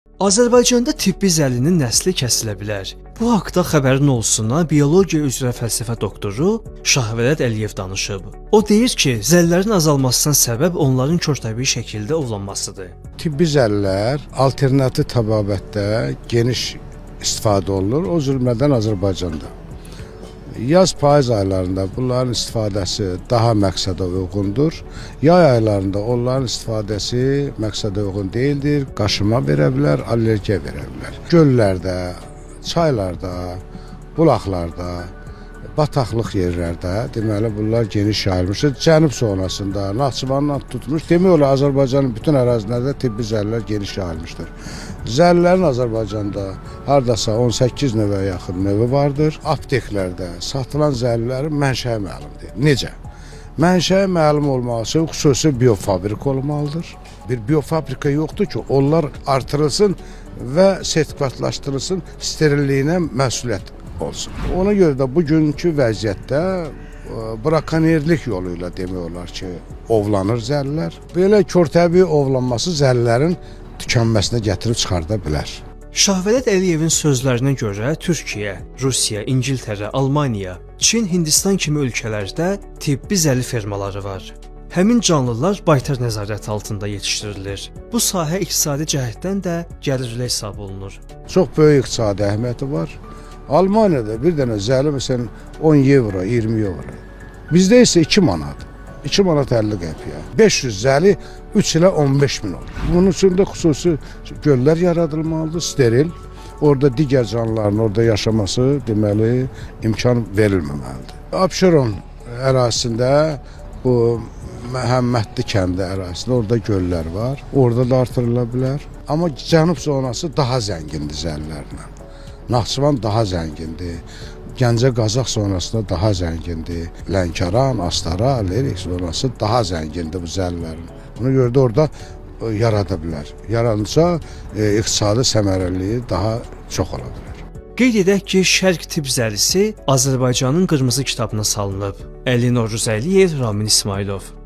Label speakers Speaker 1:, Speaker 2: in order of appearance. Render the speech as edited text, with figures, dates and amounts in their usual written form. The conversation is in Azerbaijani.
Speaker 1: Azərbaycanda tibbi zəllinin nəsli kəsilə bilər. Bu haqda xəbərin olsundan biologiya üzrə fəlsəfə doktoru Şahvəlad Əliyev danışıb. O deyir ki, zəllərin azalmasına səbəb onların körtəbii şəkildə ovlanmasıdır.
Speaker 2: Tibbi zəllilər alternativ təbabətdə geniş istifadə olunur, o cümlədən Azərbaycanda. Yaz payız aylarında bunların istifadəsi daha məqsədə uyğundur. Yay aylarında onların istifadəsi məqsədə uyğun deyildir. Qaşıma verə bilər, allergiya verə bilər. Göllərdə, çaylarda, bulaqlarda, bataqlıq yerlərdə deməli bunlar geniş yayılmışdır. Cənub zonasında, Naxçıvandan tutmuş, demək olar Azərbaycanın bütün ərazilərində tibbi zəllilər geniş yayılmışdır. Zəllərin Azərbaycanda hardasa 18 növə yaxın növü vardır. Apteklərdə satılan zəllərin mənşəyi məlumdur. Necə? Mənşəyi məlum olmaq üçün xüsusi biofabrik olmalıdır. Bir biofabrika yoxdur ki, onlar artırılsın və sertifikatlaşdırılsın, sterilliyinə məsuliyyət olsun. Ona görə də bugünkü vəziyyətdə brakonerlik yolu ilə demək olar ki, ovlanır zəllər. Belə körtəbii ovlanması zəllərin tükənməsinə gətirib çıxarda bilər.
Speaker 1: Şahvəlad Əliyevin sözlərinə görə Türkiyə, Rusiya, İngiltərə, Almaniya, Çin, Hindistan kimi ölkələrdə tibbi zəli fermaları var. Həmin canlılar baytar nəzarət altında yetişdirilir. Bu sahə iqtisadi cəhətdən də gəlirli hesab olunur.
Speaker 2: Çox böyük iqtisadi əhəmiyyəti var. Almaniyada bir dənə zəli məsələn 10 evro, 20 evro. Bizdə isə 2 manat. 2 manat 50 qəpiyə. 500 zəli 3 ilə 15 min olur. Bunun üçün də xüsusi göllər yaradılmalıdır, steril. Orada digər canlıların orada yaşaması deməli imkan verilməməlidir. Abşeron ərazisində bu Məhəmmədli kəndi ərazisində orada göllər var. Orada da artırıla bilər. Amma cənub zonası daha zəngindir zəllərlə. Naxçıvan daha zəngindir. Gəncə Qazax zonasında daha zəngindir. Lənkəran, Astara, Lerik zonası daha zəngindir bu zəllərin. Buna görə də orada yarada bilər. Yaranırsa iqtisadi səmərəliliyi daha çox ola bilər.
Speaker 1: Qeyd edək ki, Şərq tibb zəlisi Azərbaycanın qırmızı kitabına salınıb. Əli Novruzəliyev, Ramin İsmailov.